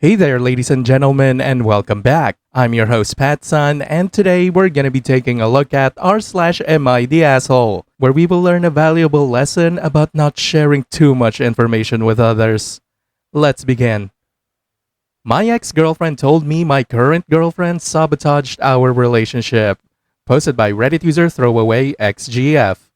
Hey there, ladies and gentlemen, and welcome back. I'm your host, Patsun, and today we're gonna be taking a look at r/am I the asshole, where we will learn a valuable lesson about not sharing too much information with others. Let's begin. My ex-girlfriend told me my current girlfriend sabotaged our relationship. Posted by Reddit user Throwaway XGF.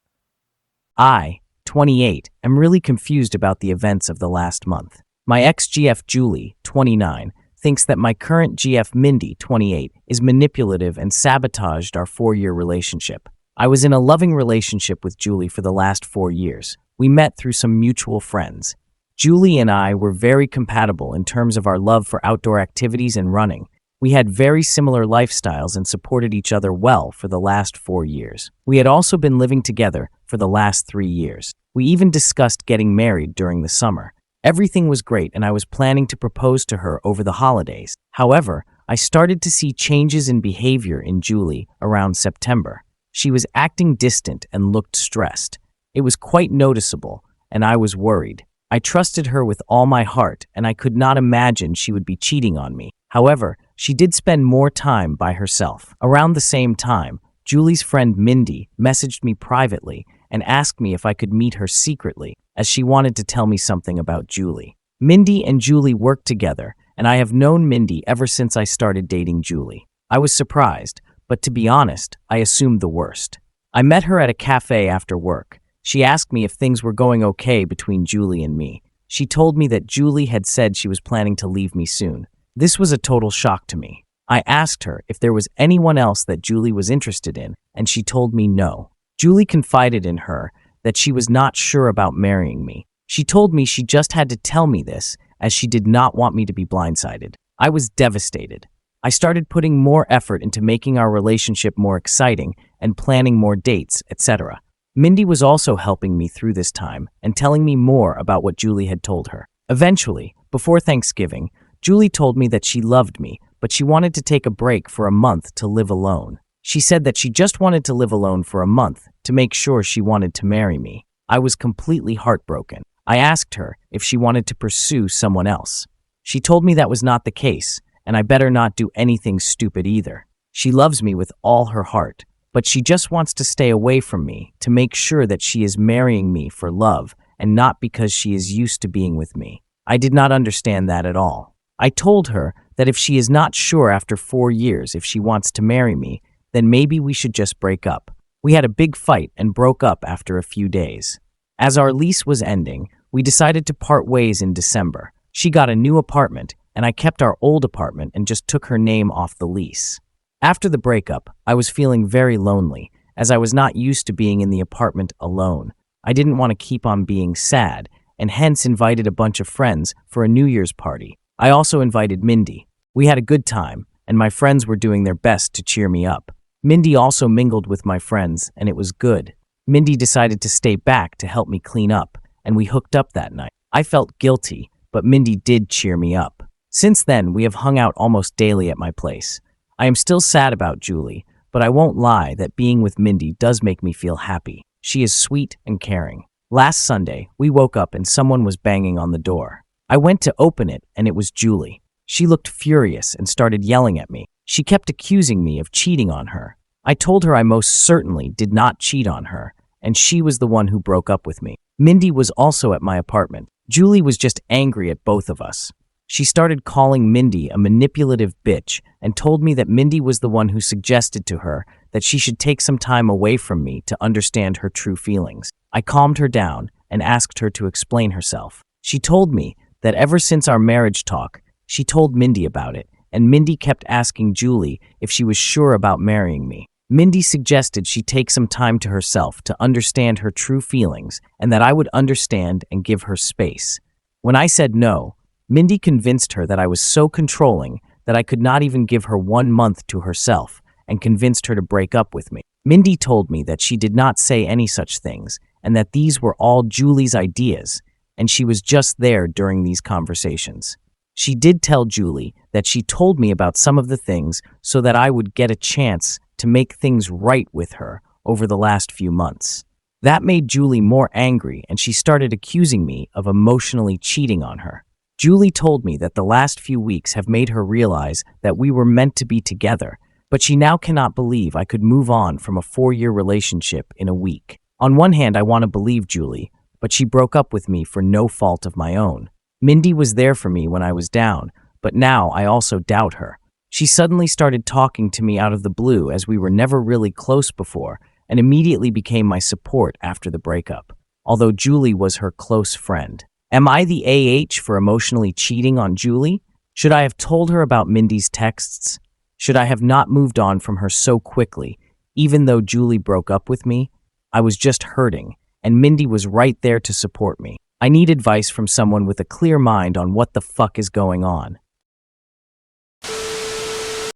I, 28, am really confused about the events of the last month. My ex-GF Julie, 29, thinks that my current GF Mindy, 28, is manipulative and sabotaged our 4-year relationship. I was in a loving relationship with Julie for the last 4 years. We met through some mutual friends. Julie and I were very compatible in terms of our love for outdoor activities and running. We had very similar lifestyles and supported each other well for the last 4 years. We had also been living together for the last 3 years. We even discussed getting married during the summer. Everything was great and I was planning to propose to her over the holidays. However, I started to see changes in behavior in Julie around September. She was acting distant and looked stressed. It was quite noticeable, and I was worried. I trusted her with all my heart, and I could not imagine she would be cheating on me. However, she did spend more time by herself. Around the same time, Julie's friend Mindy messaged me privately and asked me if I could meet her secretly, as she wanted to tell me something about Julie. Mindy and Julie worked together, and I have known Mindy ever since I started dating Julie. I was surprised, but to be honest, I assumed the worst. I met her at a cafe after work. She asked me if things were going okay between Julie and me. She told me that Julie had said she was planning to leave me soon. This was a total shock to me. I asked her if there was anyone else that Julie was interested in, and she told me no. Julie confided in her that she was not sure about marrying me. She told me she just had to tell me this, as she did not want me to be blindsided. I was devastated. I started putting more effort into making our relationship more exciting and planning more dates, etc. Mindy was also helping me through this time and telling me more about what Julie had told her. Eventually, before Thanksgiving, Julie told me that she loved me, but she wanted to take a break for a month to live alone. She said that she just wanted to live alone for a month to make sure she wanted to marry me. I was completely heartbroken. I asked her if she wanted to pursue someone else. She told me that was not the case, and I better not do anything stupid either. She loves me with all her heart, but she just wants to stay away from me to make sure that she is marrying me for love and not because she is used to being with me. I did not understand that at all. I told her that if she is not sure after 4 years if she wants to marry me, then maybe we should just break up. We had a big fight and broke up after a few days. As our lease was ending, we decided to part ways in December. She got a new apartment, and I kept our old apartment and just took her name off the lease. After the breakup, I was feeling very lonely, as I was not used to being in the apartment alone. I didn't want to keep on being sad, and hence invited a bunch of friends for a New Year's party. I also invited Mindy. We had a good time, and my friends were doing their best to cheer me up. Mindy also mingled with my friends, and it was good. Mindy decided to stay back to help me clean up, and we hooked up that night. I felt guilty, but Mindy did cheer me up. Since then, we have hung out almost daily at my place. I am still sad about Julie, but I won't lie that being with Mindy does make me feel happy. She is sweet and caring. Last Sunday, we woke up and someone was banging on the door. I went to open it, and it was Julie. She looked furious and started yelling at me. She kept accusing me of cheating on her. I told her I most certainly did not cheat on her, and she was the one who broke up with me. Mindy was also at my apartment. Julie was just angry at both of us. She started calling Mindy a manipulative bitch and told me that Mindy was the one who suggested to her that she should take some time away from me to understand her true feelings. I calmed her down and asked her to explain herself. She told me that ever since our marriage talk, she told Mindy about it, and Mindy kept asking Julie if she was sure about marrying me. Mindy suggested she take some time to herself to understand her true feelings and that I would understand and give her space. When I said no, Mindy convinced her that I was so controlling that I could not even give her 1 month to herself and convinced her to break up with me. Mindy told me that she did not say any such things and that these were all Julie's ideas, and she was just there during these conversations. She did tell Julie that she told me about some of the things so that I would get a chance to make things right with her over the last few months. That made Julie more angry, and she started accusing me of emotionally cheating on her. Julie told me that the last few weeks have made her realize that we were meant to be together, but she now cannot believe I could move on from a 4-year relationship in a week. On one hand, I want to believe Julie, but she broke up with me for no fault of my own. Mindy was there for me when I was down, but now I also doubt her. She suddenly started talking to me out of the blue as we were never really close before, and immediately became my support after the breakup, although Julie was her close friend. Am I the AH for emotionally cheating on Julie? Should I have told her about Mindy's texts? Should I have not moved on from her so quickly, even though Julie broke up with me? I was just hurting, and Mindy was right there to support me. I need advice from someone with a clear mind on what the fuck is going on.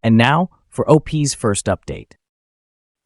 And now, for OP's first update.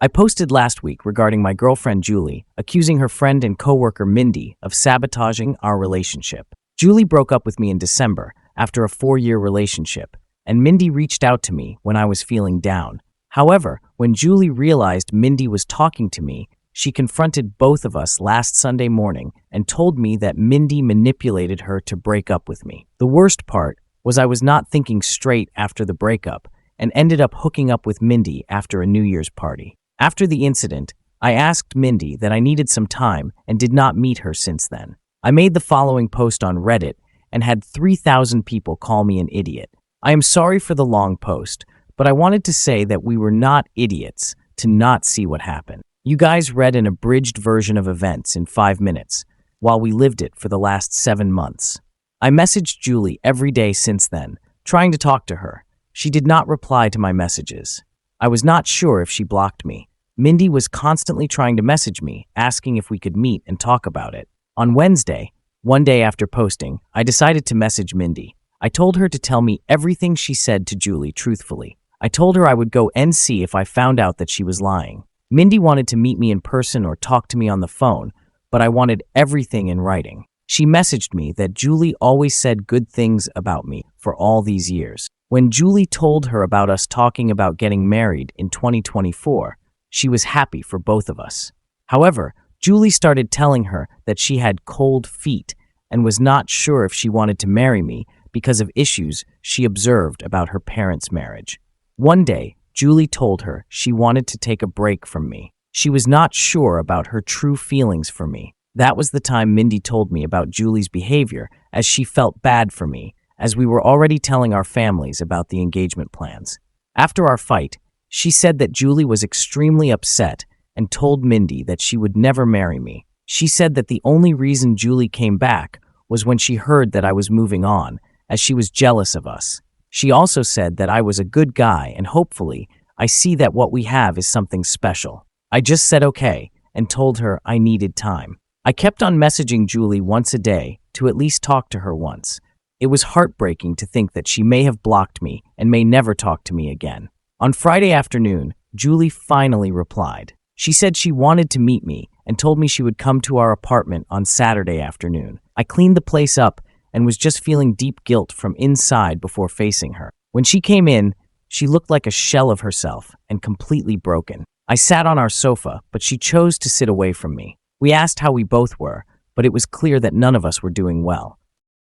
I posted last week regarding my girlfriend Julie, accusing her friend and coworker Mindy of sabotaging our relationship. Julie broke up with me in December after a 4-year relationship, and Mindy reached out to me when I was feeling down. However, when Julie realized Mindy was talking to me, she confronted both of us last Sunday morning and told me that Mindy manipulated her to break up with me. The worst part was I was not thinking straight after the breakup and ended up hooking up with Mindy after a New Year's party. After the incident, I asked Mindy that I needed some time and did not meet her since then. I made the following post on Reddit and had 3,000 people call me an idiot. I am sorry for the long post, but I wanted to say that we were not idiots to not see what happened. You guys read an abridged version of events in 5 minutes, while we lived it for the last 7 months. I messaged Julie every day since then, trying to talk to her. She did not reply to my messages. I was not sure if she blocked me. Mindy was constantly trying to message me, asking if we could meet and talk about it. On Wednesday, one day after posting, I decided to message Mindy. I told her to tell me everything she said to Julie truthfully. I told her I would go and see if I found out that she was lying. Mindy wanted to meet me in person or talk to me on the phone, but I wanted everything in writing. She messaged me that Julie always said good things about me for all these years. When Julie told her about us talking about getting married in 2024, she was happy for both of us. However, Julie started telling her that she had cold feet and was not sure if she wanted to marry me because of issues she observed about her parents' marriage. One day, Julie told her she wanted to take a break from me. She was not sure about her true feelings for me. That was the time Mindy told me about Julie's behavior, as she felt bad for me, as we were already telling our families about the engagement plans. After our fight, she said that Julie was extremely upset and told Mindy that she would never marry me. She said that the only reason Julie came back was when she heard that I was moving on, as she was jealous of us. She also said that I was a good guy and hopefully I see that what we have is something special. I just said okay and told her I needed time. I kept on messaging Julie once a day to at least talk to her once. It was heartbreaking to think that she may have blocked me and may never talk to me again. On Friday afternoon, Julie finally replied. She said she wanted to meet me and told me she would come to our apartment on Saturday afternoon. I cleaned the place up and was just feeling deep guilt from inside before facing her. When she came in, she looked like a shell of herself and completely broken. I sat on our sofa, but she chose to sit away from me. We asked how we both were, but it was clear that none of us were doing well.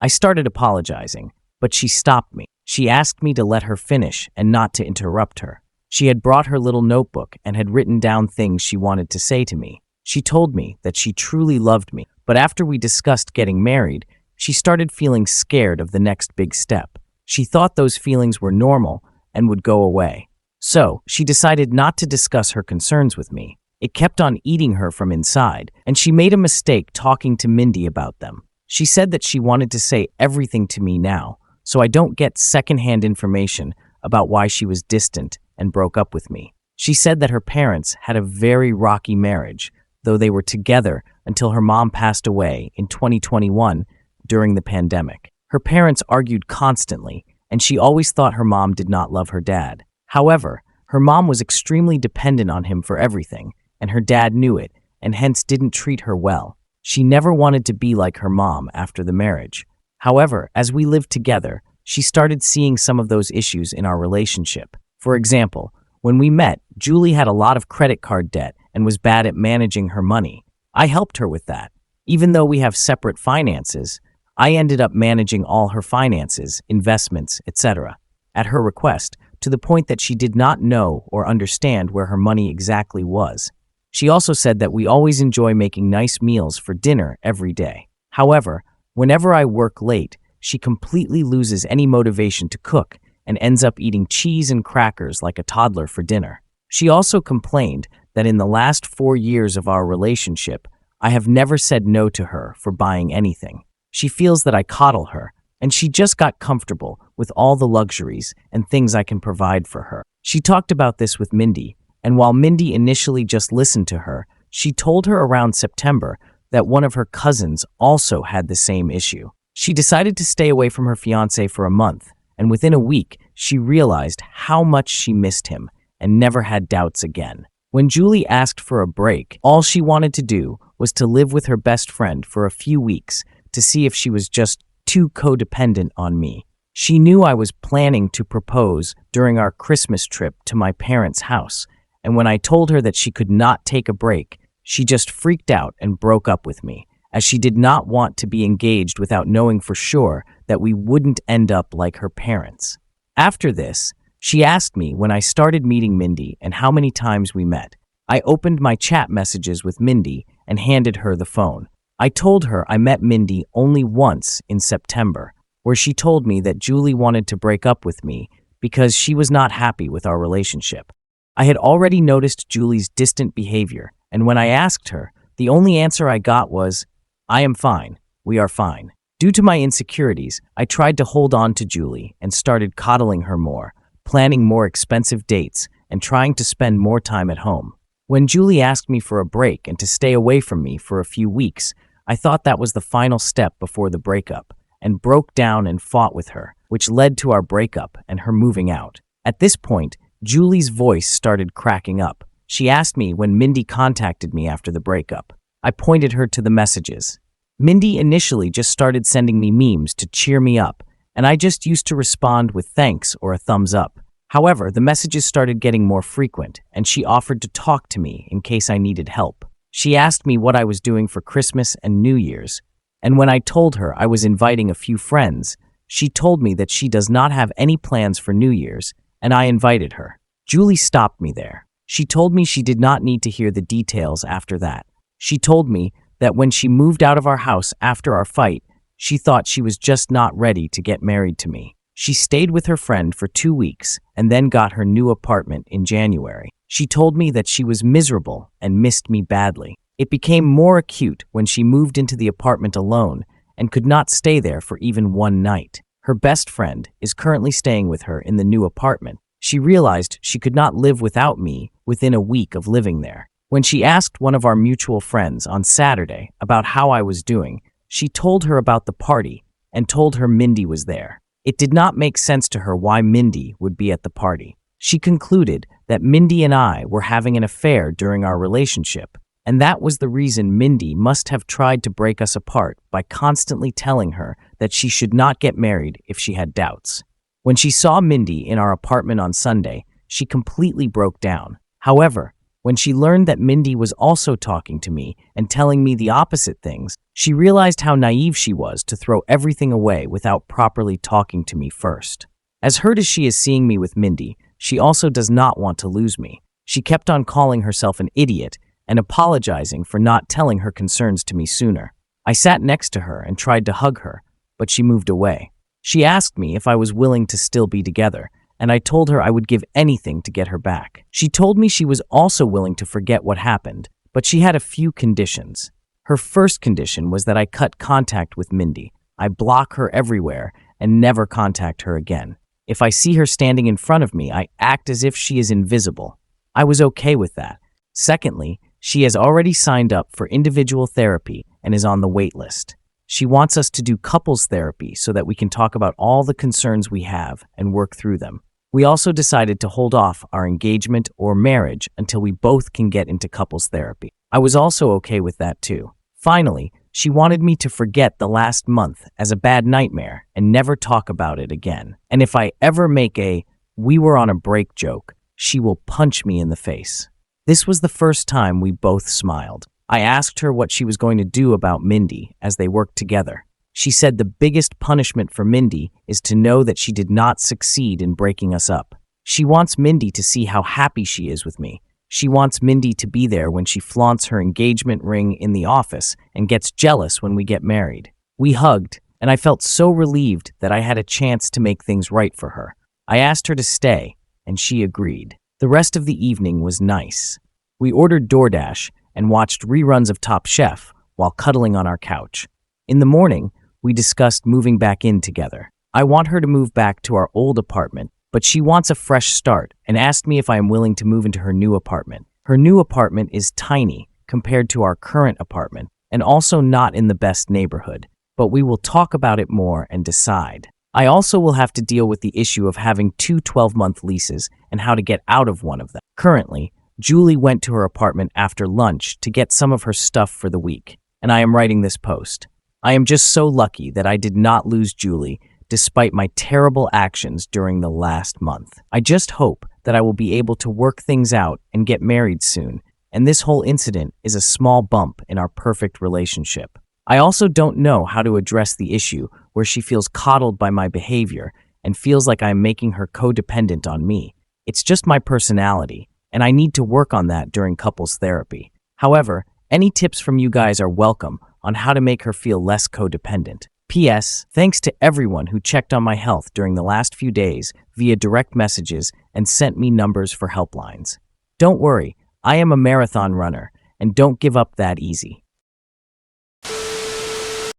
I started apologizing, but she stopped me. She asked me to let her finish and not to interrupt her. She had brought her little notebook and had written down things she wanted to say to me. She told me that she truly loved me, but after we discussed getting married, she started feeling scared of the next big step. She thought those feelings were normal and would go away. So, she decided not to discuss her concerns with me. It kept on eating her from inside, and she made a mistake talking to Mindy about them. She said that she wanted to say everything to me now, so I don't get secondhand information about why she was distant and broke up with me. She said that her parents had a very rocky marriage, though they were together until her mom passed away in 2021 during the pandemic. Her parents argued constantly, and she always thought her mom did not love her dad. However, her mom was extremely dependent on him for everything, and her dad knew it, and hence didn't treat her well. She never wanted to be like her mom after the marriage. However, as we lived together, she started seeing some of those issues in our relationship. For example, when we met, Julie had a lot of credit card debt and was bad at managing her money. I helped her with that. Even though we have separate finances, I ended up managing all her finances, investments, etc., at her request, to the point that she did not know or understand where her money exactly was. She also said that we always enjoy making nice meals for dinner every day. However, whenever I work late, she completely loses any motivation to cook and ends up eating cheese and crackers like a toddler for dinner. She also complained that in the last 4 years of our relationship, I have never said no to her for buying anything. She feels that I coddle her, and she just got comfortable with all the luxuries and things I can provide for her. She talked about this with Mindy, and while Mindy initially just listened to her, she told her around September that one of her cousins also had the same issue. She decided to stay away from her fiancé for a month, and within a week, she realized how much she missed him and never had doubts again. When Julie asked for a break, all she wanted to do was to live with her best friend for a few weeks to see if she was just too codependent on me. She knew I was planning to propose during our Christmas trip to my parents' house, and when I told her that she could not take a break, she just freaked out and broke up with me, as she did not want to be engaged without knowing for sure that we wouldn't end up like her parents. After this, she asked me when I started meeting Mindy and how many times we met. I opened my chat messages with Mindy and handed her the phone. I told her I met Mindy only once in September, where she told me that Julie wanted to break up with me because she was not happy with our relationship. I had already noticed Julie's distant behavior, and when I asked her, the only answer I got was, "I am fine. We are fine." Due to my insecurities, I tried to hold on to Julie and started coddling her more, planning more expensive dates, and trying to spend more time at home. When Julie asked me for a break and to stay away from me for a few weeks, I thought that was the final step before the breakup, and broke down and fought with her, which led to our breakup and her moving out. At this point, Julie's voice started cracking up. She asked me when Mindy contacted me after the breakup. I pointed her to the messages. Mindy initially just started sending me memes to cheer me up, and I just used to respond with thanks or a thumbs up. However, the messages started getting more frequent, and she offered to talk to me in case I needed help. She asked me what I was doing for Christmas and New Year's, and when I told her I was inviting a few friends, she told me that she does not have any plans for New Year's, and I invited her. Julie stopped me there. She told me she did not need to hear the details after that. She told me that when she moved out of our house after our fight, she thought she was just not ready to get married to me. She stayed with her friend for 2 weeks and then got her new apartment in January. She told me that she was miserable and missed me badly. It became more acute when she moved into the apartment alone and could not stay there for even one night. Her best friend is currently staying with her in the new apartment. She realized she could not live without me within a week of living there. When she asked one of our mutual friends on Saturday about how I was doing, she told her about the party and told her Mindy was there. It did not make sense to her why Mindy would be at the party. She concluded that Mindy and I were having an affair during our relationship, and that was the reason Mindy must have tried to break us apart by constantly telling her that she should not get married if she had doubts. When she saw Mindy in our apartment on Sunday, she completely broke down. However, when she learned that Mindy was also talking to me and telling me the opposite things, she realized how naive she was to throw everything away without properly talking to me first. As hurt as she is seeing me with Mindy, she also does not want to lose me. She kept on calling herself an idiot and apologizing for not telling her concerns to me sooner. I sat next to her and tried to hug her, but she moved away. She asked me if I was willing to still be together, and I told her I would give anything to get her back. She told me she was also willing to forget what happened, but she had a few conditions. Her first condition was that I cut contact with Mindy. I block her everywhere and never contact her again. If I see her standing in front of me, I act as if she is invisible. I was okay with that. Secondly, she has already signed up for individual therapy and is on the wait list. She wants us to do couples therapy so that we can talk about all the concerns we have and work through them. We also decided to hold off our engagement or marriage until we both can get into couples therapy. I was also okay with that too. Finally, she wanted me to forget the last month as a bad nightmare and never talk about it again. And if I ever make a "we were on a break" joke, she will punch me in the face. This was the first time we both smiled. I asked her what she was going to do about Mindy as they worked together. She said the biggest punishment for Mindy is to know that she did not succeed in breaking us up. She wants Mindy to see how happy she is with me. She wants Mindy to be there when she flaunts her engagement ring in the office and gets jealous when we get married. We hugged, and I felt so relieved that I had a chance to make things right for her. I asked her to stay, and she agreed. The rest of the evening was nice. We ordered DoorDash and watched reruns of Top Chef while cuddling on our couch. In the morning, we discussed moving back in together. I want her to move back to our old apartment, but she wants a fresh start and asked me if I am willing to move into her new apartment. Her new apartment is tiny compared to our current apartment and also not in the best neighborhood, but we will talk about it more and decide. I also will have to deal with the issue of having two 12-month leases and how to get out of one of them. Currently, Julie went to her apartment after lunch to get some of her stuff for the week, and I am writing this post. I am just so lucky that I did not lose Julie despite my terrible actions during the last month. I just hope that I will be able to work things out and get married soon, and this whole incident is a small bump in our perfect relationship. I also don't know how to address the issue where she feels coddled by my behavior and feels like I am making her codependent on me. It's just my personality, and I need to work on that during couples therapy. However, any tips from you guys are welcome on how to make her feel less codependent. P.S. Thanks to everyone who checked on my health during the last few days via direct messages and sent me numbers for helplines. Don't worry, I am a marathon runner and don't give up that easy.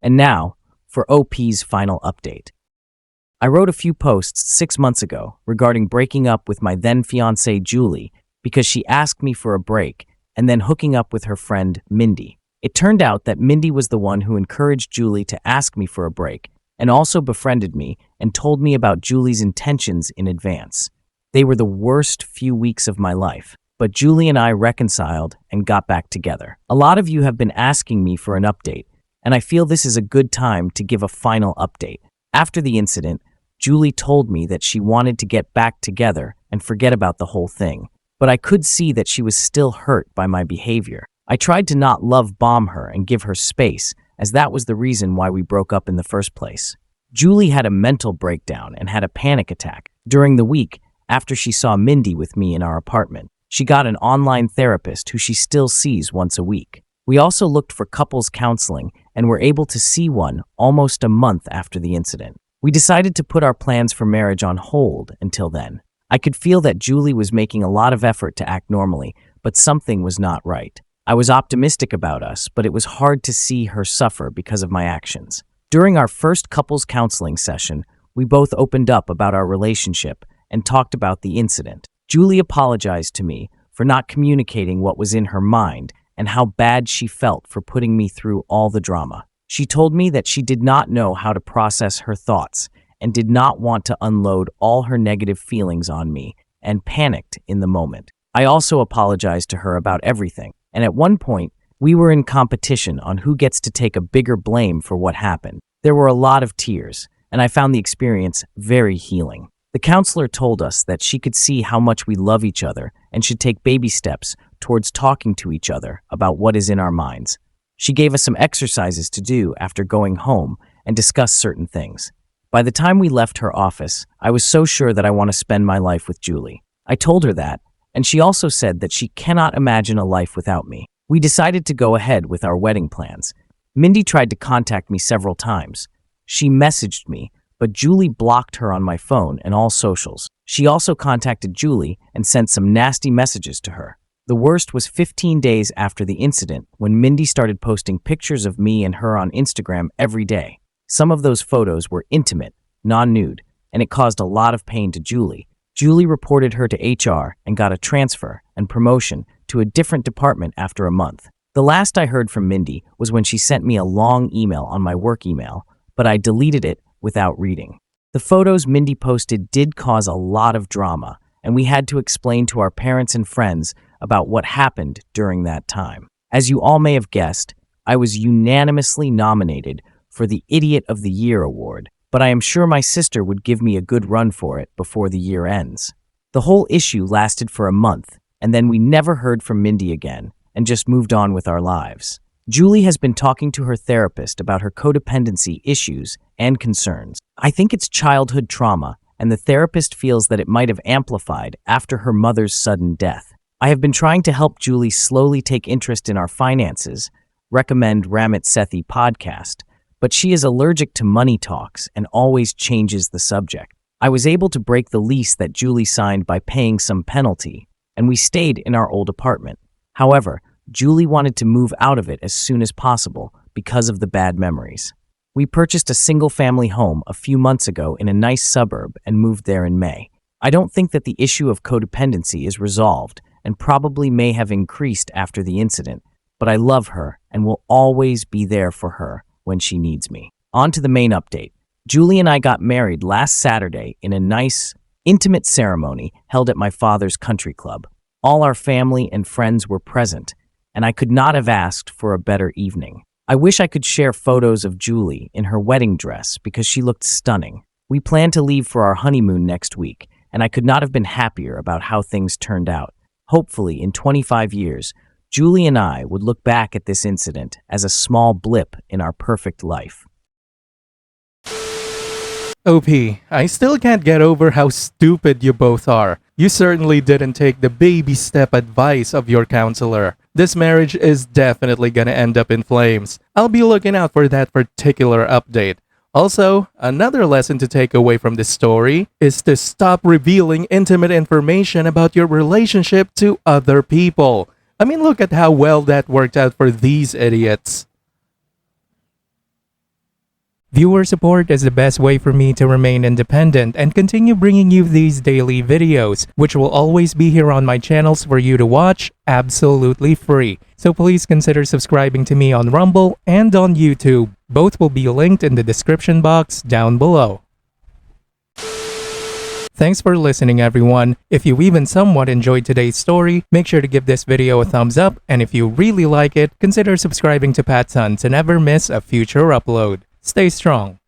And now, for OP's final update. I wrote a few posts 6 months ago regarding breaking up with my then-fiancée Julie because she asked me for a break and then hooking up with her friend Mindy. It turned out that Mindy was the one who encouraged Julie to ask me for a break and also befriended me and told me about Julie's intentions in advance. They were the worst few weeks of my life, but Julie and I reconciled and got back together. A lot of you have been asking me for an update, and I feel this is a good time to give a final update. After the incident, Julie told me that she wanted to get back together and forget about the whole thing, but I could see that she was still hurt by my behavior. I tried to not love bomb her and give her space, as that was the reason why we broke up in the first place. Julie had a mental breakdown and had a panic attack. During the week, after she saw Mindy with me in our apartment, she got an online therapist who she still sees once a week. We also looked for couples counseling and were able to see one almost a month after the incident. We decided to put our plans for marriage on hold until then. I could feel that Julie was making a lot of effort to act normally, but something was not right. I was optimistic about us, but it was hard to see her suffer because of my actions. During our first couples counseling session, we both opened up about our relationship and talked about the incident. Julie apologized to me for not communicating what was in her mind and how bad she felt for putting me through all the drama. She told me that she did not know how to process her thoughts and did not want to unload all her negative feelings on me and panicked in the moment. I also apologized to her about everything. And at one point, we were in competition on who gets to take a bigger blame for what happened. There were a lot of tears, and I found the experience very healing. The counselor told us that she could see how much we love each other and should take baby steps towards talking to each other about what is in our minds. She gave us some exercises to do after going home and discuss certain things. By the time we left her office, I was so sure that I want to spend my life with Julie. I told her that, and she also said that she cannot imagine a life without me. We decided to go ahead with our wedding plans. Mindy tried to contact me several times. She messaged me, but Julie blocked her on my phone and all socials. She also contacted Julie and sent some nasty messages to her. The worst was 15 days after the incident when Mindy started posting pictures of me and her on Instagram every day. Some of those photos were intimate, non-nude, and it caused a lot of pain to Julie. Julie reported her to HR and got a transfer and promotion to a different department after a month. The last I heard from Mindy was when she sent me a long email on my work email, but I deleted it without reading. The photos Mindy posted did cause a lot of drama, and we had to explain to our parents and friends about what happened during that time. As you all may have guessed, I was unanimously nominated for the Idiot of the Year award, but I am sure my sister would give me a good run for it before the year ends. The whole issue lasted for a month, and then we never heard from Mindy again and just moved on with our lives. Julie has been talking to her therapist about her codependency issues and concerns. I think it's childhood trauma, and the therapist feels that it might have amplified after her mother's sudden death. I have been trying to help Julie slowly take interest in our finances, recommend AmItheA podcast, but she is allergic to money talks and always changes the subject. I was able to break the lease that Julie signed by paying some penalty, and we stayed in our old apartment. However, Julie wanted to move out of it as soon as possible because of the bad memories. We purchased a single-family home a few months ago in a nice suburb and moved there in May. I don't think that the issue of codependency is resolved and probably may have increased after the incident, but I love her and will always be there for her when she needs me. On to the main update. Julie and I got married last Saturday in a nice, intimate ceremony held at my father's country club. All our family and friends were present, and I could not have asked for a better evening. I wish I could share photos of Julie in her wedding dress because she looked stunning. We plan to leave for our honeymoon next week, and I could not have been happier about how things turned out. Hopefully, in 25 years, Julie and I would look back at this incident as a small blip in our perfect life. OP, I still can't get over how stupid you both are. You certainly didn't take the baby step advice of your counselor. This marriage is definitely gonna end up in flames. I'll be looking out for that particular update. Also, another lesson to take away from this story is to stop revealing intimate information about your relationship to other people. I mean, look at how well that worked out for these idiots. Viewer support is the best way for me to remain independent and continue bringing you these daily videos, which will always be here on my channels for you to watch absolutely free. So please consider subscribing to me on Rumble and on YouTube. Both will be linked in the description box down below. Thanks for listening, everyone. If you even somewhat enjoyed today's story, make sure to give this video a thumbs up, and if you really like it, consider subscribing to PattSun to never miss a future upload. Stay strong.